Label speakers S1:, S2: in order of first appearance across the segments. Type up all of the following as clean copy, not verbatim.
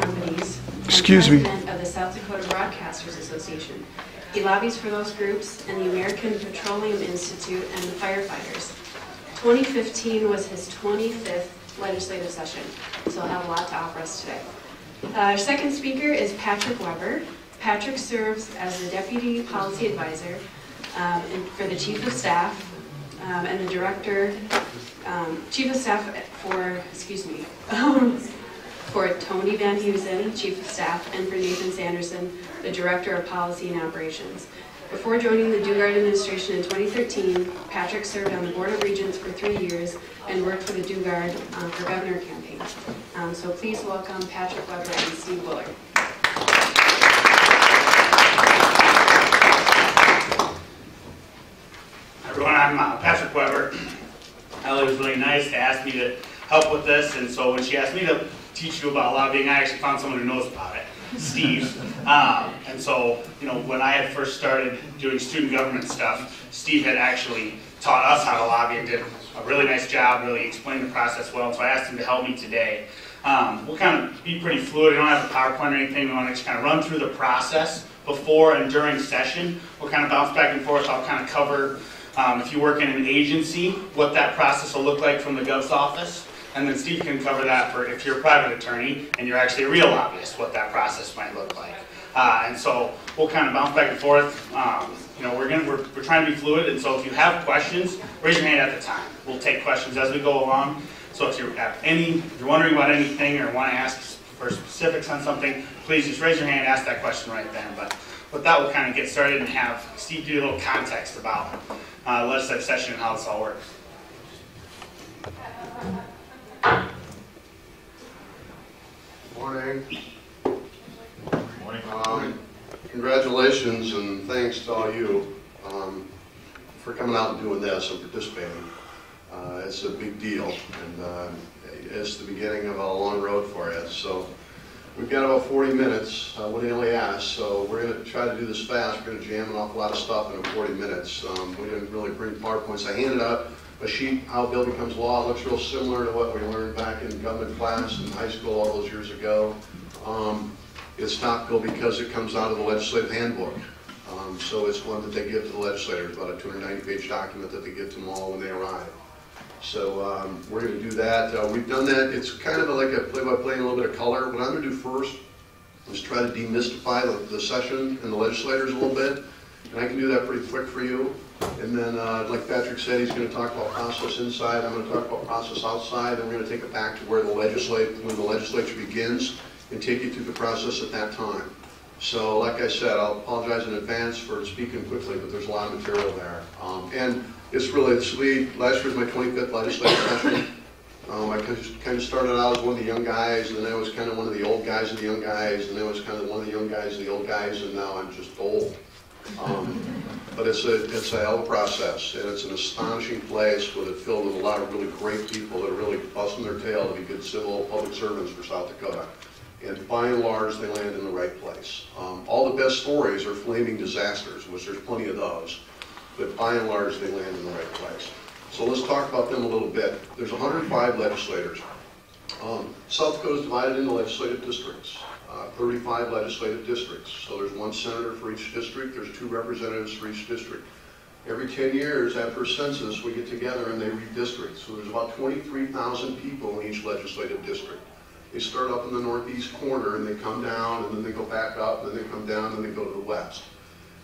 S1: companies.
S2: Excuse me.
S1: President of the South Dakota Broadcasters Association. He lobbies for those groups and the American Petroleum Institute and the firefighters. 2015 was his 25th legislative session, so he'll have a lot to offer us today. Our second speaker is Patrick Weber. Patrick serves as the Deputy Policy Advisor for the Chief of Staff and the Director, Chief of Staff for Tony Van Heusen, Chief of Staff, and for Nathan Sanderson, the Director of Policy and Operations. Before joining the Dugard administration in 2013, Patrick served on the Board of Regents for 3 years and worked for the Dugard for governor campaign. So please welcome Patrick Weber and Steve Bullard.
S3: Hi everyone, I'm Patrick Weber. Ellie was really nice to ask me to help with this, and so when she asked me to teach you about lobbying, I actually found someone who knows about it, Steve. And so, when I had first started doing student government stuff, Steve had actually taught us how to lobby and did a really nice job, really explained the process well, and so I asked him to help me today. We'll kind of be pretty fluid. We don't have a PowerPoint or anything. We want to just kind of run through the process before and during session. We'll kind of bounce back and forth. I'll kind of cover, if you work in an agency, what that process will look like from the Gov's office. And then Steve can cover that for if you're a private attorney and you're actually a real lobbyist, what that process might look like. And so we'll kind of bounce back and forth. We're trying to be fluid, and so if you have questions, raise your hand at the time. We'll take questions as we go along. So if you're wondering about anything or want to ask for specifics on something, please just raise your hand and ask that question right then. But with that, we'll kind of get started and have Steve give you a little context about legislative session and how this all works.
S4: Morning. Congratulations and thanks to all you for coming out and doing this and participating. It's a big deal, and it's the beginning of a long road for you. So we've got about 40 minutes, what Ellie asked, so we're going to try to do this fast. We're going to jam an awful lot of stuff into 40 minutes. We didn't really bring PowerPoints. I handed out a sheet, How a Bill Becomes Law. It looks real similar to what we learned back in government class in high school all those years ago. It's topical because it comes out of the legislative handbook. So it's one that they give to the legislators, about a 290-page document that they give to them all when they arrive. So we're going to do that. We've done that. It's kind of like a play-by-play and a little bit of color. What I'm going to do first is try to demystify the session and the legislators a little bit. And I can do that pretty quick for you. And then, like Patrick said, he's going to talk about process inside. I'm going to talk about process outside. And we're going to take it back to where when the legislature begins and take you through the process at that time. So, like I said, I'll apologize in advance for speaking quickly, but there's a lot of material there. And it's really, last year was my 25th legislative session. I kind of started out as one of the young guys, and then I was kind of one of the old guys and the young guys, and then I was kind of one of the young guys and the old guys, and now I'm just old. But it's a hell of a process, and it's an astonishing place with it filled with a lot of really great people that are really busting their tail to be good civil public servants for South Dakota. And by and large, they land in the right place. All the best stories are flaming disasters, which there's plenty of those, but by and large, they land in the right place. So let's talk about them a little bit. There's 105 legislators. South Dakota is divided into legislative districts. 35 legislative districts. So there's one senator for each district. There's 2 representatives for each district. Every 10 years after a census, we get together and they redistrict. So there's about 23,000 people in each legislative district. They start up in the northeast corner and they come down and then they go back up and then they come down and then they go to the west.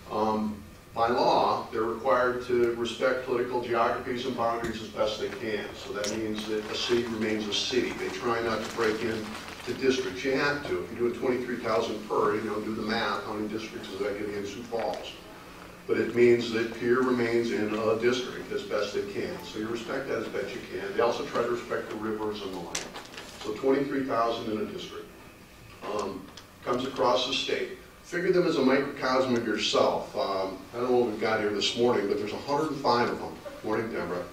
S4: By law, they're required to respect political geographies and boundaries as best they can. So that means that a city remains a city. They try not to break in to districts. You have to. If you're doing 23,000 per, do the math. How many districts does that give you in Sioux Falls? But it means that Pierre remains in a district as best they can. So you respect that as best you can. They also try to respect the rivers and the land. So 23,000 in a district. Comes across the state. Figure them as a microcosm of yourself. I don't know what we've got here this morning, but there's 105 of them. Morning, Deborah.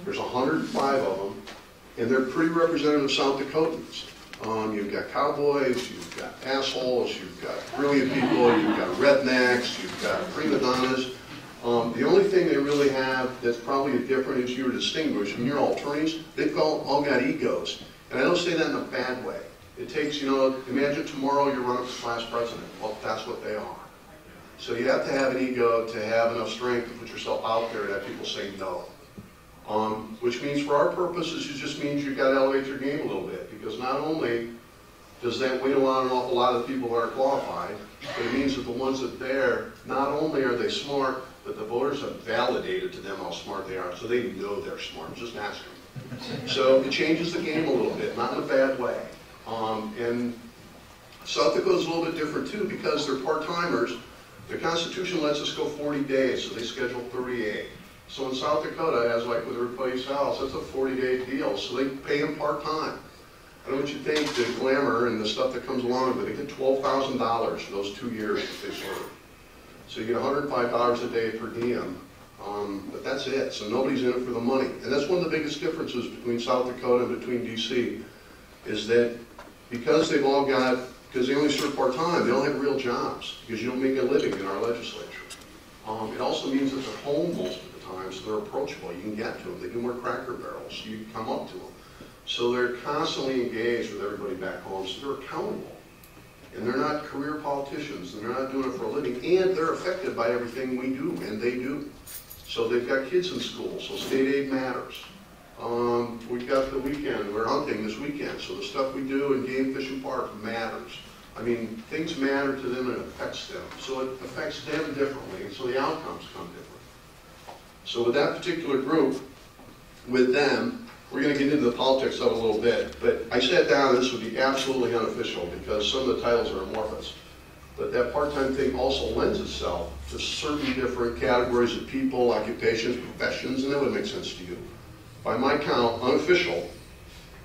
S4: There's 105 of them, and they're pretty representative South Dakotans. You've got cowboys, you've got assholes, you've got brilliant people, you've got rednecks, you've got prima donnas. The only thing they really have that's probably different is you're distinguished, and you're all attorneys, they've all got egos. And I don't say that in a bad way. It takes, you know, imagine tomorrow you're running for class president. Well, that's what they are. So you have to have an ego to have enough strength to put yourself out there that people say no. Which means for our purposes, it just means you've got to elevate your game a little bit, because not only does that weigh on an awful lot of the people that are qualified, but it means that the ones that there, not only are they smart, but the voters have validated to them how smart they are, so they know they're smart. Just ask them. So it changes the game a little bit, not in a bad way. And South Dakota's a little bit different too, because they're part-timers. The Constitution lets us go 40 days, so they schedule 38. So in South Dakota, as like with everybody's house, that's a 40-day deal, so they pay them part-time. I don't know what you think, the glamour and the stuff that comes along with it. They get $12,000 for those 2 years that they serve. So you get $105 a day per diem, but that's it. So nobody's in it for the money. And that's one of the biggest differences between South Dakota and between DC, is that because they've all got, because they only serve part-time, they don't have real jobs, because you don't make a living in our legislature. It also means that they're home most of the time, so they're approachable. You can get to them. They do more Cracker Barrels, so you can come up to them. So they're constantly engaged with everybody back home, so they're accountable. And they're not career politicians, and they're not doing it for a living, and they're affected by everything we do, and they do. So they've got kids in school, so state aid matters. We've got the weekend, we're hunting this weekend, so the stuff we do in Game Fish and Park matters. I mean, things matter to them and it affects them. So it affects them differently, and so the outcomes come different. So with that particular group, with them, we're going to get into the politics of it a little bit, but I sat down, and this would be absolutely unofficial because some of the titles are amorphous. But that part-time thing also lends itself to certain different categories of people, occupations, professions, and that would make sense to you. By my count, unofficial,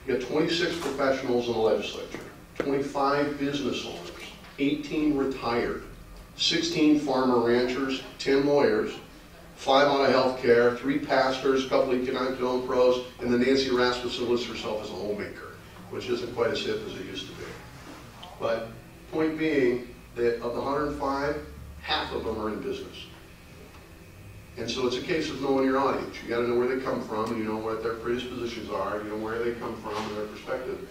S4: you got 26 professionals in the legislature, 25 business owners, 18 retired, 16 farmer ranchers, 10 lawyers, 5 out of healthcare, 3 pastors, a couple economic development pros, and then Nancy Rasmussen lists herself as a homemaker, which isn't quite as hip as it used to be. But point being that of the 105, half of them are in business. And so it's a case of knowing your audience. You got to know where they come from, and you know what their predispositions are, you know where they come from and their perspective.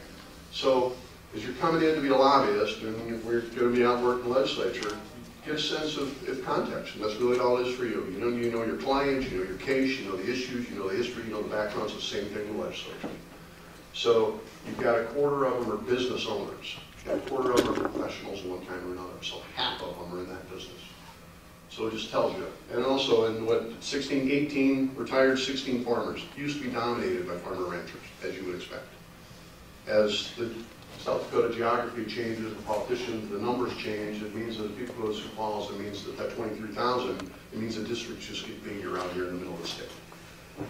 S4: So as you're coming in to be a lobbyist, and we're going to be out working the legislature, get a sense of context, and that's really all it is for you. You know your clients, you know your case, you know the issues, you know the history, you know the backgrounds. It's the same thing in the legislature. So you've got a quarter of them are business owners, and a quarter of them are professionals of one kind or another. So half of them are in that business. So it just tells you. And also in 18 retired, 16 farmers. Used to be dominated by farmer ranchers, as you would expect. As the South Dakota geography changes, the politicians, the numbers change, it means that people go to Sioux Falls, it means that 23,000, it means the districts just get bigger out here in the middle of the state.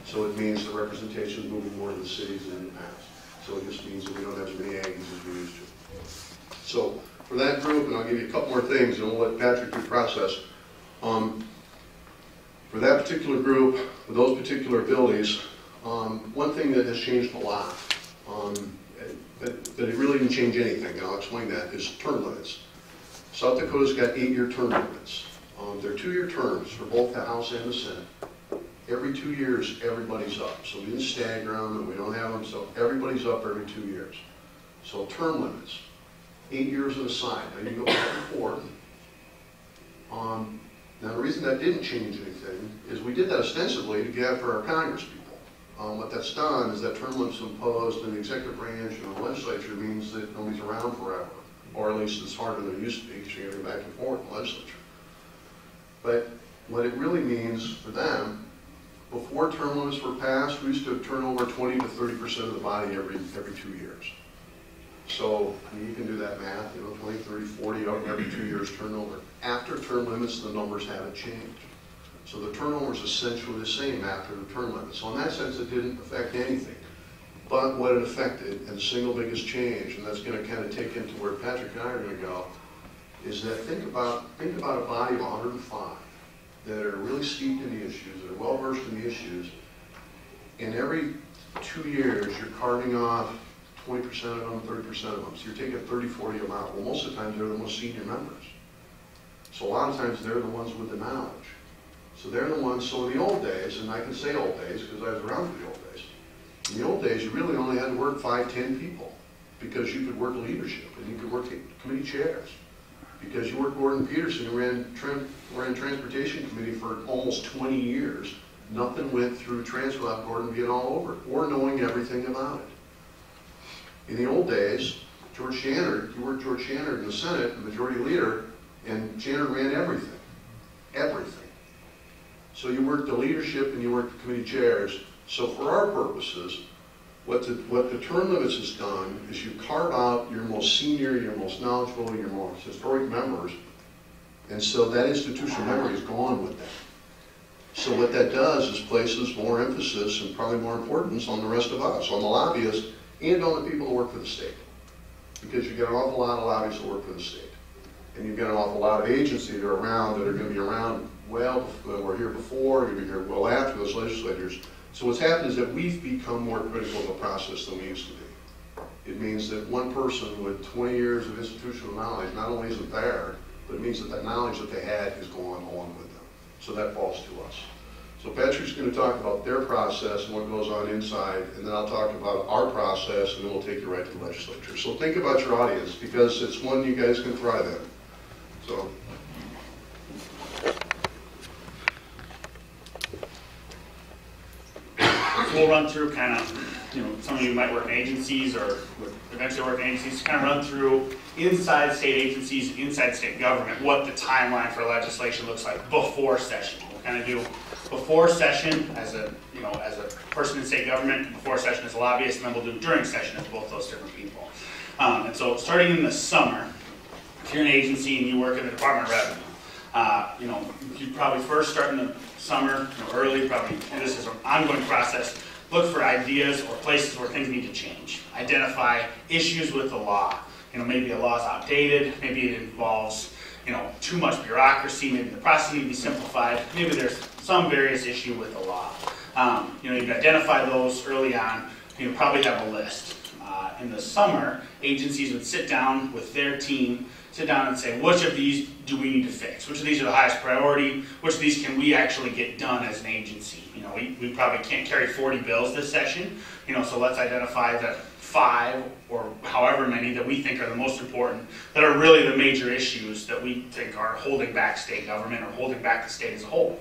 S4: So it means the representation is moving more to the cities than in the past. So it just means that we don't have as many Aggies as we used to. So for that group, and I'll give you a couple more things, and we'll let Patrick do process. For that particular group, with those particular abilities, one thing that has changed a lot, but it really didn't change anything, and I'll explain that, is term limits. South Dakota's got 8-year term limits. They're 2-year terms for both the House and the Senate. Every 2 years, everybody's up. So we didn't stagger them, and we don't have them, so everybody's up every 2 years. So term limits, 8 years at a side. Now you go back and forth. Now the reason that didn't change anything is we did that ostensibly to get for our Congress people. What that's done is that term limits imposed in the executive branch and the legislature means that nobody's around forever, or at least it's harder than it used to be because you're going back and forth in the legislature. But what it really means for them, before term limits were passed, we used to turn over 20 to 30% of the body every 2 years. So you can do that math, 20, 30, 40 every 2 years turnover. After term limits, the numbers haven't changed. So the turnover is essentially the same after the term limits. So in that sense, it didn't affect anything. But what it affected, and the single biggest change, and that's going to kind of take into where Patrick and I are going to go, is that think about a body of 105 that are really steeped in the issues, that are well versed in the issues. And every 2 years, you're carving off 20% of them, 30% of them. So you're taking 30, 40 of them out. Well, most of the times they're the most senior members. So a lot of times they're the ones with the knowledge. So they're the ones, so in the old days, and I can say old days because I was around for the old days, in the old days you really only had to work 5, 10 people because you could work leadership and you could work committee chairs. Because you worked Gordon Peterson, who ran Transportation Committee for almost 20 years. Nothing went throh transfer without Gordon being all over it, or knowing everything about it. In the old days, George Shannard, you worked George Shannard in the Senate, the majority leader, and Shannard ran everything. Everything. So you worked the leadership and you worked the committee chairs. So for our purposes, what the term limits has done is you carve out your most senior, your most knowledgeable, your most historic members, and so that institutional memory is gone with that. So what that does is places more emphasis and probably more importance on the rest of us, on the lobbyists, and on the people who work for the state. Because you've got an awful lot of lobbyists who work for the state. And you've got an awful lot of agencies that are around, that are going to be around well, were here before, going to be here well after those legislators. So what's happened is that we've become more critical of the process than we used to be. It means that one person with 20 years of institutional knowledge not only isn't there, but it means that that knowledge that they had is going along with them. So that falls to us. So Patrick's going to talk about their process and what goes on inside, and then I'll talk about our process, and then we'll take you right to the legislature. So think about your audience, because it's one you guys can thrive in. So.
S3: We'll run through kind of, some of you might work in agencies or would eventually work in agencies, kind of run through inside state agencies, inside state government, what the timeline for legislation looks like before session. We'll kind of do before session as a person in state government, before session as a lobbyist, and then we'll do during session as both those different people. And so starting in the summer, if you're an agency and you work in the Department of Revenue, you'd probably first start in the summer, early, probably, and this is an ongoing process. Look for ideas or places where things need to change. Identify issues with the law. Maybe a law is outdated, maybe it involves, too much bureaucracy, maybe the process needs to be simplified, maybe there's some various issue with the law. You can identify those early on. Probably have a list. In the summer, agencies would sit down with their team, sit down and say, which of these do we need to fix? Which of these are the highest priority? Which of these can we actually get done as an agency? We probably can't carry 40 bills this session, so let's identify the 5 or however many that we think are the most important, that are really the major issues that we think are holding back state government or holding back the state as a whole.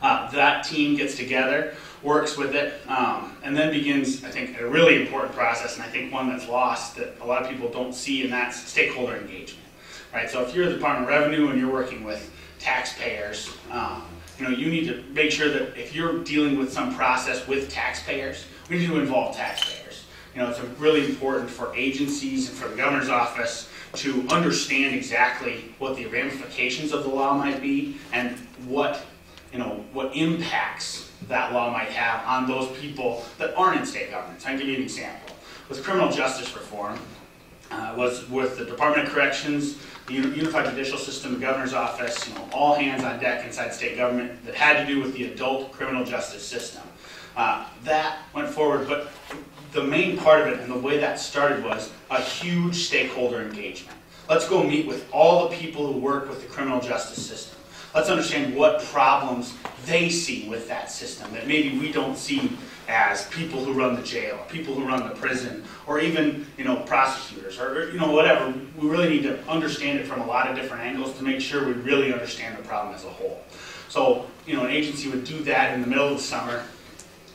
S3: That team gets together, works with it, and then begins, I think, a really important process, and I think one that's lost that a lot of people don't see, and that's stakeholder engagement. Right? So if you're the Department of Revenue and you're working with taxpayers, you need to make sure that if you're dealing with some process with taxpayers, we need to involve taxpayers. It's really important for agencies and for the governor's office to understand exactly what the ramifications of the law might be and what impacts that law might have on those people that aren't in state governments. I'll give you an example. With criminal justice reform, was with the Department of Corrections, the Unified Judicial System, the governor's office, all hands on deck inside state government that had to do with the adult criminal justice system. That went forward, but the main part of it and the way that started was a huge stakeholder engagement. Let's go meet with all the people who work with the criminal justice system. Let's understand what problems they see with that system that maybe we don't see as people who run the jail, people who run the prison, or even prosecutors, or whatever. We really need to understand it from a lot of different angles to make sure we really understand the problem as a whole. So an agency would do that in the middle of the summer,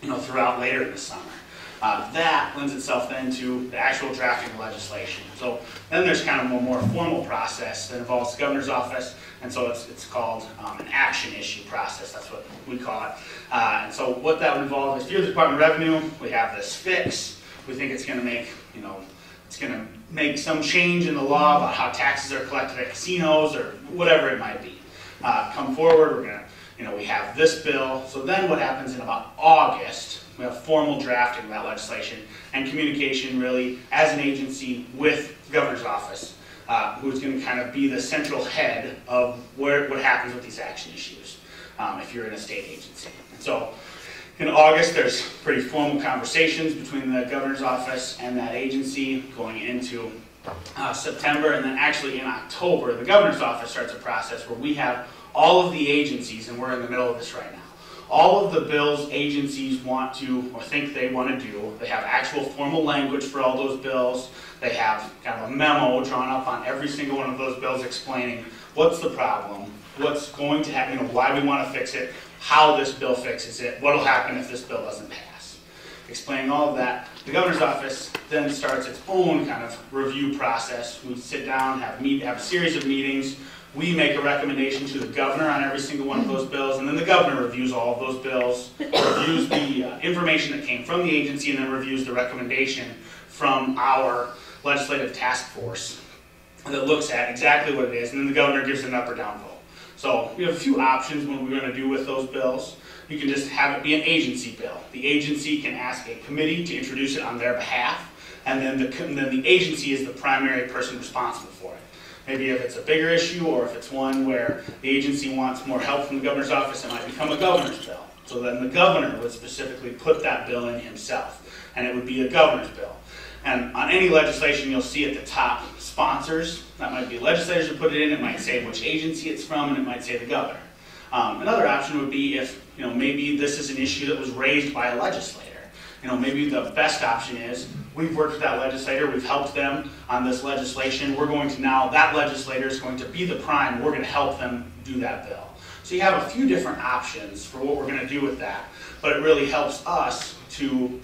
S3: throughout later in the summer. That lends itself then to the actual drafting of legislation. So then there's kind of a more formal process that involves the governor's office, and so it's called an action issue process. That's what we call it. And so what that would involve is, if you're the Department of Revenue, we have this fix. We think it's going to make, it's going to make some change in the law about how taxes are collected at casinos or whatever it might be. Come forward. We're going to, we have this bill. So then what happens in about August? We have formal drafting of that legislation and communication, really, as an agency with the governor's office, who's going to kind of be the central head of what happens with these action issues if you're in a state agency. And so in August, there's pretty formal conversations between the governor's office and that agency going into September. And then actually in October, the governor's office starts a process where we have all of the agencies, and we're in the middle of this right now, all of the bills agencies want to, or think they want to do. They have actual formal language for all those bills. They have kind of a memo drawn up on every single one of those bills explaining what's the problem, what's going to happen, why we want to fix it, how this bill fixes it, what will happen if this bill doesn't pass. Explaining all of that, the governor's office then starts its own kind of review process. We sit down, have a series of meetings. We make a recommendation to the governor on every single one of those bills, and then the governor reviews all of those bills, reviews the information that came from the agency, and then reviews the recommendation from our legislative task force that looks at exactly what it is, and then the governor gives an up or down vote. So we have a few options what we're going to do with those bills. You can just have it be an agency bill. The agency can ask a committee to introduce it on their behalf, and then the agency is the primary person responsible for it. Maybe if it's a bigger issue, or if it's one where the agency wants more help from the governor's office, it might become a governor's bill. So then the governor would specifically put that bill in himself, and it would be a governor's bill. And on any legislation, you'll see at the top sponsors. That might be legislators who put it in. It might say which agency it's from, and it might say the governor. Another option would be if maybe this is an issue that was raised by a legislator. Maybe the best option is we've worked with that legislator, we've helped them on this legislation. We're going to now, that legislator is going to be the prime. We're going to help them do that bill. So you have a few different options for what we're going to do with that, but it really helps us to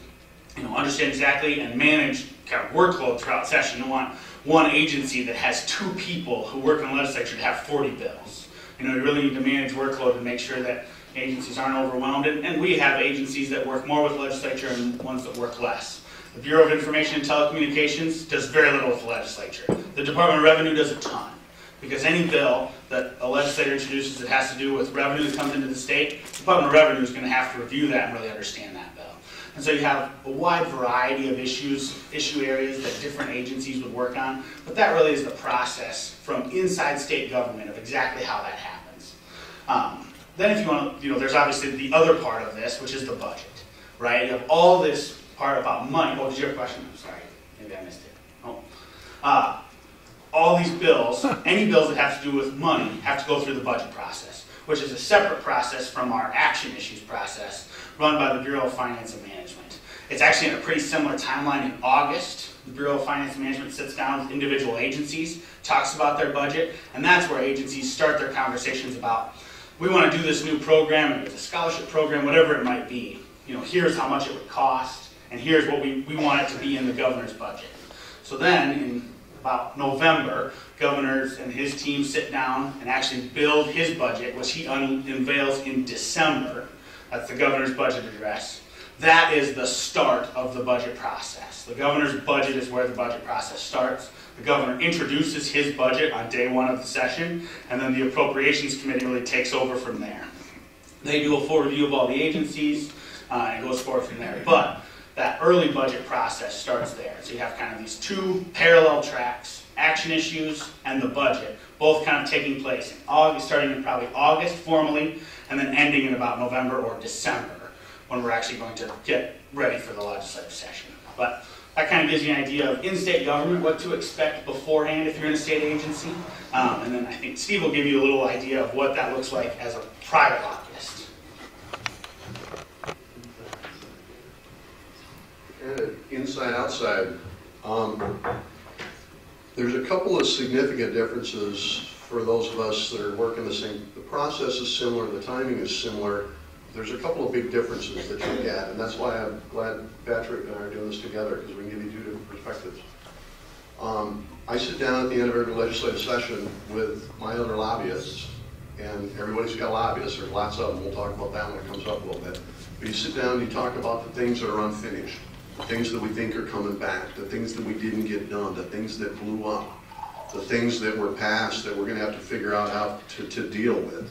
S3: understand exactly and manage kind of workload throughout session. You want one agency that has 2 people who work in the legislature to have 40 bills. You really need to manage workload and make sure that agencies aren't overwhelmed. And we have agencies that work more with the legislature and ones that work less. The Bureau of Information and Telecommunications does very little with the legislature. The Department of Revenue does a ton. Because any bill that a legislator introduces that has to do with revenue that comes into the state, the Department of Revenue is going to have to review that and really understand that bill. And so you have a wide variety of issue areas that different agencies would work on, but that really is the process from inside state government of exactly how that happens. Then if you want to, there's obviously the other part of this, which is the budget, right? You have all this part about money. Oh, did you have a question? I'm sorry, maybe I missed it. Oh. All these bills, any bills that have to do with money, have to go through the budget process, which is a separate process from our action issues process run by the Bureau of Finance and Management. It's actually in a pretty similar timeline in August. The Bureau of Finance and Management sits down with individual agencies, talks about their budget, and that's where agencies start their conversations about, we want to do this new program, maybe it's a scholarship program, whatever it might be. Here's how much it would cost, and here's what we want it to be in the governor's budget. So then, in about November, governors and his team sit down and actually build his budget, which he unveils in December. That's the governor's budget address. That is the start of the budget process. The governor's budget is where the budget process starts. The governor introduces his budget on day 1 of the session, and then the Appropriations Committee really takes over from there. They do a full review of all the agencies, and it goes forward from there. But that early budget process starts there. So you have kind of these 2 parallel tracks, action issues and the budget, both kind of taking place in August, starting in probably August formally, and then ending in about November or December when we're actually going to get ready for the legislative session. But that kind of gives you an idea of in-state government, what to expect beforehand if you're in a state agency. And then I think Steve will give you a little idea of what that looks like as a private lobbyist.
S4: Inside, outside. There's a couple of significant differences for those of us that are working the same. The process is similar, the timing is similar. There's a couple of big differences that you get, and that's why I'm glad Patrick and I are doing this together, because we can give you 2 different perspectives. I sit down at the end of every legislative session with my other lobbyists, and everybody's got lobbyists. There's lots of them. We'll talk about that when it comes up a little bit. But you sit down and you talk about the things that are unfinished, the things that we think are coming back, the things that we didn't get done, the things that blew up, the things that were passed that we're going to have to figure out how to deal with.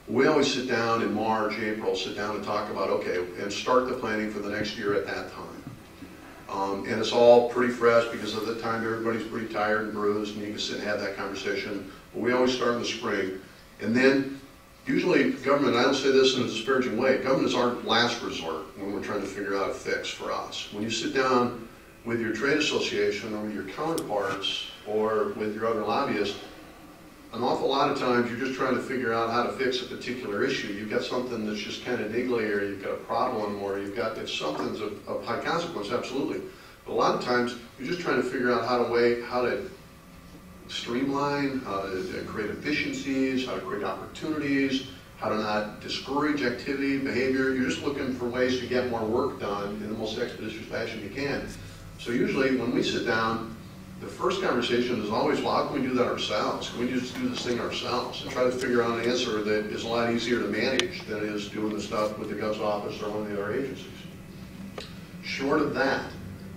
S4: We always sit down in March, April, sit down and talk about, okay, and start the planning for the next year at that time. And it's all pretty fresh because at the time everybody's pretty tired and bruised, and you can sit and have that conversation. But we always start in the spring. And then usually government, I don't say this in a disparaging way, government is our last resort when we're trying to figure out a fix for us. When you sit down with your trade association or with your counterparts or with your other lobbyists, an awful lot of times you're just trying to figure out how to fix a particular issue. You've got something that's just kind of niggly, or you've got a problem, or you've got, if something's of high consequence, absolutely. But a lot of times you're just trying to figure out how to streamline, how to create efficiencies, how to create opportunities, how to not discourage activity, behavior. You're just looking for ways to get more work done in the most expeditious fashion you can. So usually when we sit down, the first conversation is always, well, how can we do that ourselves? Can we just do this thing ourselves? And try to figure out an answer that is a lot easier to manage than it is doing the stuff with the Gov's office or one of the other agencies. Short of that,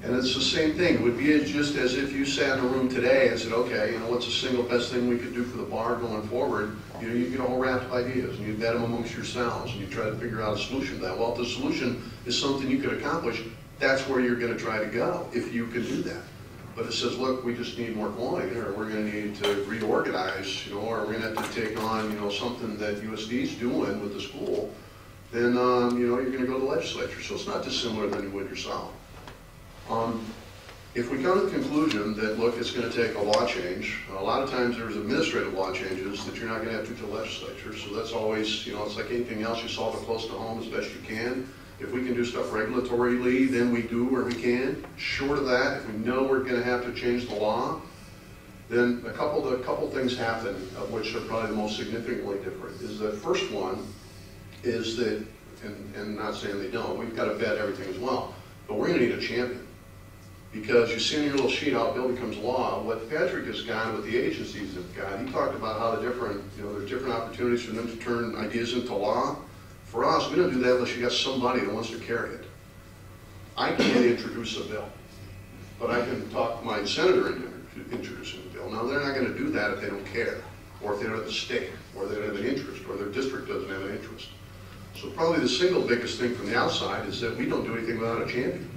S4: and it's the same thing, it would be just as if you sat in a room today and said, okay, you know, what's the single best thing we could do for the bar going forward? You know, you get a whole raft of ideas, and you vet them amongst yourselves, and you try to figure out a solution to that. Well, if the solution is something you could accomplish, that's where you're going to try to go, if you can do that. But it says, look, we just need more coin, or we're going to need to reorganize, you know, or we're going to have to take on, you know, something that USD's doing with the school, then, you know, you're going to go to the legislature. So it's not dissimilar than you would yourself. If we come to the conclusion that, look, it's going to take a law change, a lot of times there's administrative law changes that you're not going to have to do to the legislature. So that's always, you know, it's like anything else, you solve it close to home as best you can. If we can do stuff regulatorily, then we do where we can. Short of that, if we know we're going to have to change the law, then a couple things happen, which are probably the most significantly different. Is the first one is that, and not saying they don't, we've got to vet everything as well, but we're going to need a champion. Because you see in your little sheet how a bill becomes law, what Patrick has got, what the agencies have got, he talked about how the different, you know, there's different opportunities for them to turn ideas into law. For us, we don't do that unless you got somebody that wants to carry it. I can't introduce a bill, but I can talk my senator into introducing the bill. Now, they're not going to do that if they don't care, or if they don't have the stake, or they don't have an interest, or their district doesn't have an interest. So probably the single biggest thing from the outside is that we don't do anything without a champion.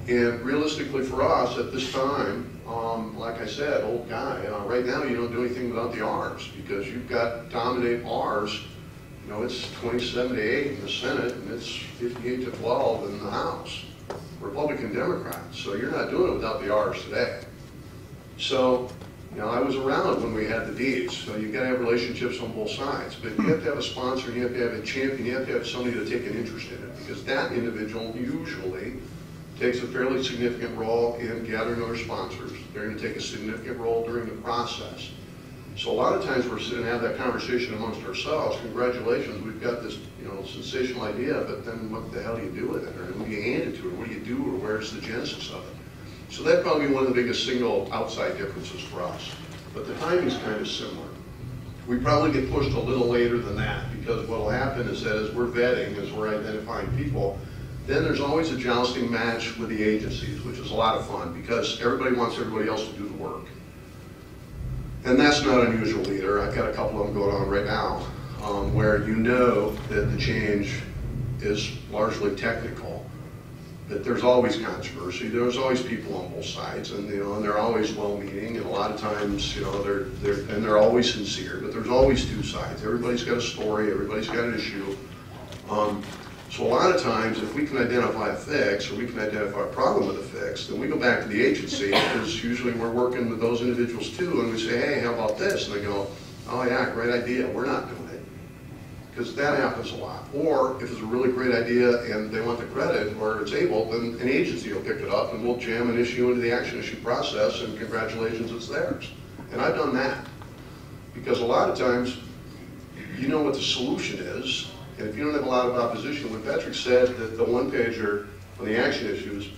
S4: And realistically for us at this time, like I said, old guy, right now you don't do anything without the R's, because you've got dominate R's. You know, it's 27-8 in the Senate, and it's 58-12 in the House, Republican Democrats. So you're not doing it without the R's today. So, you know, I was around when we had the D's. So you've got to have relationships on both sides. But you have to have a sponsor, you have to have a champion, you have to have somebody to take an interest in it, because that individual usually takes a fairly significant role in gathering other sponsors. They're going to take a significant role during the process. So a lot of times we're sitting and have that conversation amongst ourselves. Congratulations, we've got this, you know, sensational idea, but then what the hell do you do with it? Or who do you hand it to? Or what do you do? Or where's the genesis of it? So that'd probably be one of the biggest single outside differences for us. But the timing's kind of similar. We probably get pushed a little later than that, because what will happen is that as we're vetting, as we're identifying people, then there's always a jousting match with the agencies, which is a lot of fun, because everybody wants everybody else to do the work. And that's not unusual either. I've got a couple of them going on right now, where you know that the change is largely technical, but there's always controversy. There's always people on both sides, and you know, and they're always well-meaning, and a lot of times, you know, they're always sincere. But there's always two sides. Everybody's got a story. Everybody's got an issue. So a lot of times, if we can identify a fix, or we can identify a problem with a fix, then we go back to the agency, because usually we're working with those individuals too, and we say, hey, how about this? And they go, oh yeah, great idea, we're not doing it. Because that happens a lot. Or if it's a really great idea and they want the credit, or it's able, then an agency will pick it up and we'll jam an issue into the action issue process, and congratulations, it's theirs. And I've done that. Because a lot of times, you know what the solution is. And if you don't have a lot of opposition, when Patrick said that the one-pager on the action issues,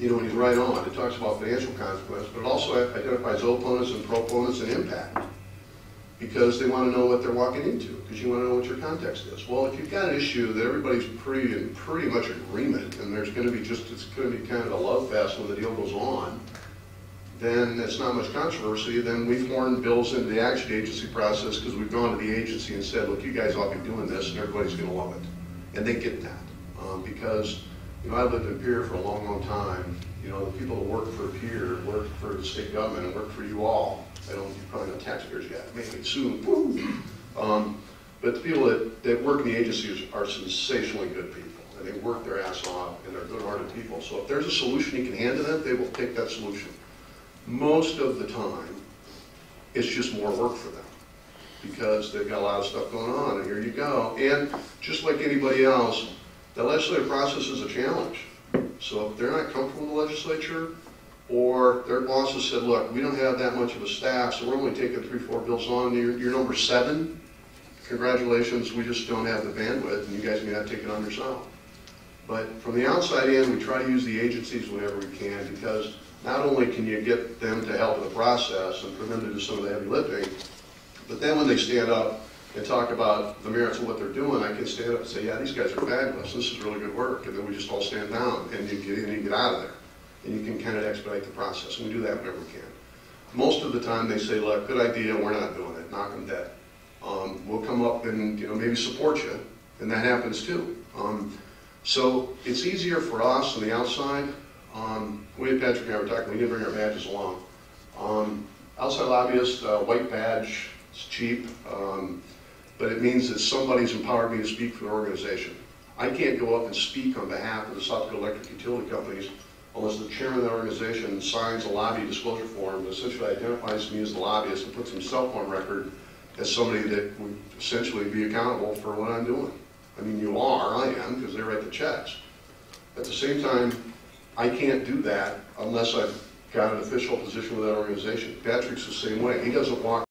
S4: you know, he's right on. It talks about financial consequence, but it also identifies opponents and proponents and impact, because they want to know what they're walking into, because you want to know what your context is. Well, if you've got an issue that everybody's pretty much agreement, and there's going to be it's going to be kind of a love fest when the deal goes on, then it's not much controversy. Then we've horned bills into the action agency process, because we've gone to the agency and said, look, you guys ought to be doing this, and everybody's going to love it. And they get that. Because, you know, I lived in Pierre for a long, long time. You know, the people that work for Pierre, work for the state government, and work for you all. You probably know taxpayers yet, maybe soon. But the people that work in the agencies are sensationally good people. And they work their ass off, and they're good-hearted people. So if there's a solution you can hand to them, they will take that solution. Most of the time, It's just more work for them because they've got a lot of stuff going on, and here you go. And just like anybody else, the legislative process is a challenge. So if they're not comfortable with the legislature, or their bosses said, look, we don't have that much of a staff, so we're only taking 3-4 bills on, you're number 7, congratulations, we just don't have the bandwidth, and you guys may not take it on yourself. But from the outside in, we try to use the agencies whenever we can, because not only can you get them to help with the process and for them to do some of the heavy lifting, but then when they stand up and talk about the merits of what they're doing, I can stand up and say, yeah, these guys are fabulous, this is really good work, and then we just all stand down, and you get out of there. And you can kind of expedite the process, and we do that whenever we can. Most of the time they say, look, good idea, we're not doing it, knock them dead. We'll come up and maybe support you, and that happens too. So it's easier for us on the outside. We and Patrick and I were talking, we didn't bring our badges along. Outside lobbyist, white badge, it's cheap, but it means that somebody's empowered me to speak for the organization. I can't go up and speak on behalf of the South Dakota Electric Utility Companies unless the chairman of the organization signs a lobby disclosure form that essentially identifies me as the lobbyist and puts himself on record as somebody that would essentially be accountable for what I'm doing. I mean, you are, I am, because they write the checks. At the same time, I can't do that unless I've got an official position with that organization. Patrick's the same way. He doesn't walk